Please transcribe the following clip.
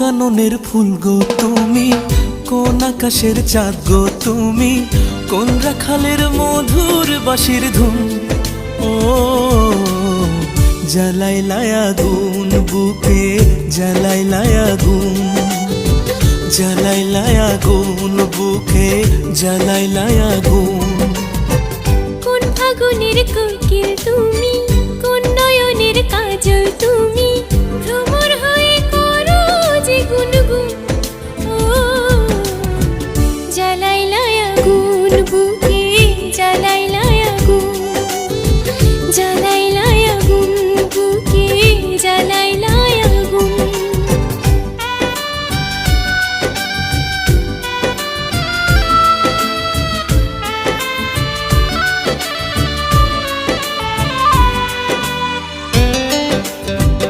কাননের ফুল গো তুমি, কোন আকাশের চাঁদ গো তুমি, কোন রাখালের মধুর বাঁশির ধুন। ও জ্বালাইলাই আগুন বুকে, জ্বালাইলাই আগুন, জ্বালাইলাই আগুন বুকে, জ্বালাইলাই আগুন। কোন আগুনের কোকিল তুমি, কোন নয়নের কাজল তুমি,